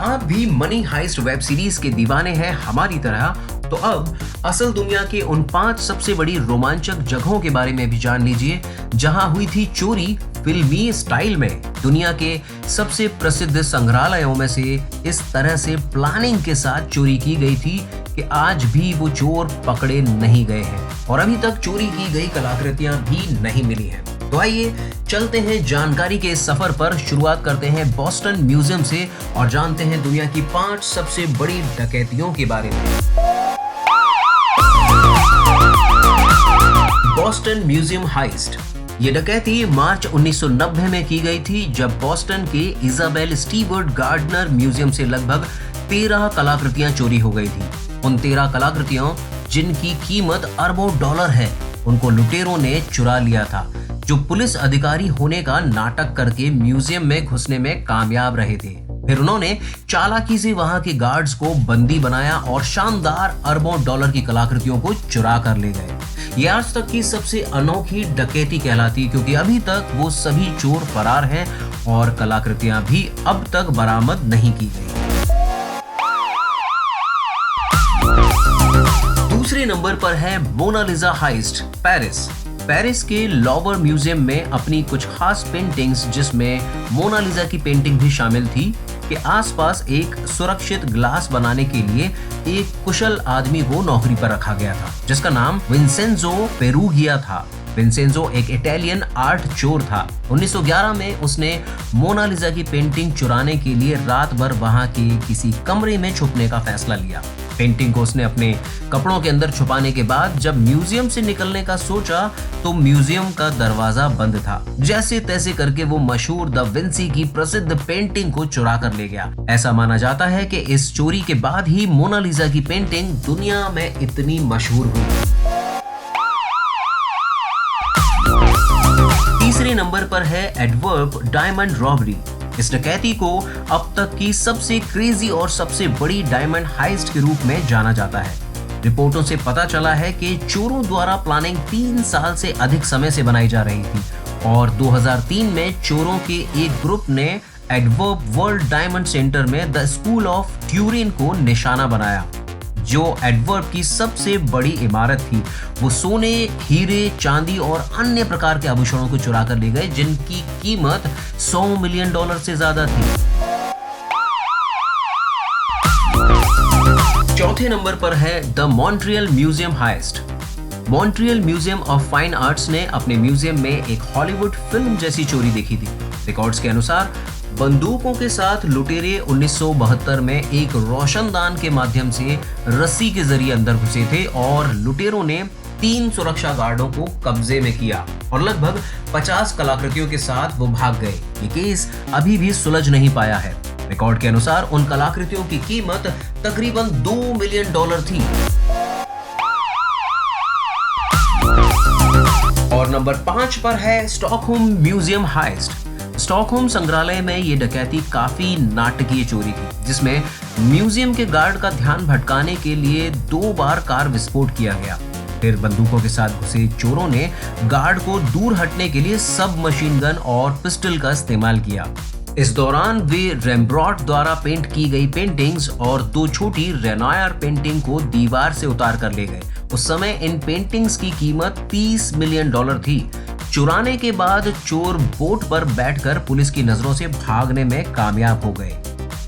आप भी money heist web series के दीवाने हैं हमारी तरह, तो अब असल दुनिया के उन 5 सबसे बड़ी रोमांचक जगहों के बारे में भी जान लीजिए जहां हुई थी चोरी फिल्मी स्टाइल में। दुनिया के सबसे प्रसिद्ध संग्रहालयों में से इस तरह से प्लानिंग के साथ चोरी की गई थी कि आज भी वो चोर पकड़े नहीं गए हैं और अभी तक चोरी की गई कलाकृतियां भी नहीं मिली हैं। तो आइए चलते हैं जानकारी के इस सफर पर। शुरुआत करते हैं बोस्टन म्यूजियम से और जानते हैं दुनिया की 5 सबसे बड़ी डकैतियों के बारे में। Boston museum heist. ये डकैती मार्च 1990 में की गई थी जब बोस्टन के इजाबेल स्टीवर्ट गार्डनर म्यूजियम से लगभग 13 कलाकृतियां चोरी हो गई थी। उन 13 कलाकृतियों जिनकी कीमत अरबों डॉलर है, उनको लुटेरों ने चुरा लिया था, जो पुलिस अधिकारी होने का नाटक करके म्यूजियम में घुसने में कामयाब रहे थे। फिर उन्होंने चालाकी से वहां के गार्ड्स को बंदी बनाया और शानदार अरबों डॉलर की कलाकृतियों को चुरा कर ले गए। ये आज तक की सबसे अनोखी डकैती कहलाती, क्योंकि अभी तक वो सभी चोर फरार हैं और कलाकृतियां भी अब तक बरामद नहीं की गई। दूसरे नंबर पर है मोनालिसा हाइस्ट, पेरिस। पेरिस के लॉवर म्यूजियम में अपनी कुछ खास पेंटिंग्स, जिसमें मोनालिसा की पेंटिंग भी शामिल थी, के आसपास एक सुरक्षित ग्लास बनाने के लिए एक कुशल आदमी को नौकरी पर रखा गया था, जिसका नाम विंसेंजो पेरुगिया था। विंसेंजो एक इटालियन आर्ट चोर था। 1911 में उसने मोनालिसा की पेंटिंग चुराने के लिए रात भर वहां के किसी कमरे में छुपने का फैसला लिया। पेंटिंग को उसने अपने कपड़ों के अंदर छुपाने के बाद जब म्यूजियम से निकलने का सोचा तो म्यूजियम का दरवाजा बंद था। जैसे तैसे करके वो मशहूर द विंसी की प्रसिद्ध पेंटिंग को चुरा कर ले गया। ऐसा माना जाता है कि इस चोरी के बाद ही मोनालिसा की पेंटिंग दुनिया में इतनी मशहूर हुई। तीसरे नंबर पर है एडवर्प डायमंड रॉबरी। इस डकैती को अब तक की सबसे क्रेजी और सबसे बड़ी डायमंड हाइस्ट के रूप में जाना जाता है। रिपोर्टों से पता चला है कि चोरों द्वारा प्लानिंग 3 साल से अधिक समय से बनाई जा रही थी और 2003 में चोरों के एक ग्रुप ने एडवर्प वर्ल्ड डायमंड सेंटर में द स्कूल ऑफ ट्यूरिन को निशाना बनाया, जो एडवर्प की सबसे बड़ी इमारत थी। वो सोने, हीरे, चांदी और अन्य प्रकार के आभूषणों को चुरा कर ले गए, जिनकी कीमत $100 मिलियन से ज्यादा थी। चौथे नंबर पर है the Montreal museum heist. Montreal museum of fine arts ने अपने म्यूजियम में एक हॉलीवुड फिल्म जैसी चोरी देखी थी। रिकॉर्ड्स के अनुसार बंदूकों के साथ लुटेरे 1972 में एक रोशनदान के माध्यम से रस्सी के जरिए अंदर घुसे थे और लुटेरों ने 3 सुरक्षा गार्डों को कब्जे में किया और लगभग 50 कलाकृतियों के साथ वो भाग गए। ये केस अभी भी सुलझ नहीं पाया है। रिकॉर्ड के अनुसार उन कलाकृतियों की कीमत तकरीबन $2 मिलियन थी। और नंबर 5 पर है स्टॉकहोम म्यूजियम हाइस्ट। स्टॉकहोम संग्रहालय में ये डकैती काफी नाटकीय चोरी थी, जिसमें म्यूजियम के गार्ड का ध्यान भटकाने के लिए 2 बार कार विस्फोट किया गया। फिर बंदूकों के साथ घुसे चोरों ने गार्ड को दूर हटने के लिए सब मशीन गन और पिस्टल का इस्तेमाल किया। इस दौरान वे रेम्ब्रॉट द्वारा पेंट की गई पेंटिंग्स और 2 छोटी रेनॉयर पेंटिंग को दीवार से उतार कर ले गए। उस समय इन पेंटिंग्स की कीमत $30 मिलियन थी। चुराने के बाद चोर बोट पर बैठकर पुलिस की नजरों से भागने में कामयाब हो गए।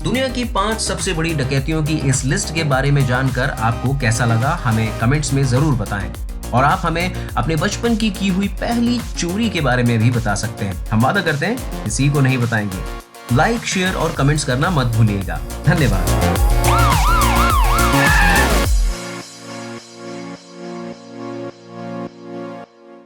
दुनिया की 5 सबसे बड़ी डकैतियों की इस लिस्ट के बारे में जानकर आपको कैसा लगा, हमें कमेंट्स में जरूर बताएं। और आप हमें अपने बचपन की हुई पहली चोरी के बारे में भी बता सकते हैं। हम वादा करते हैं किसी को नहीं बताएंगे। लाइक, शेयर और कमेंट्स करना मत भूलिएगा। धन्यवाद।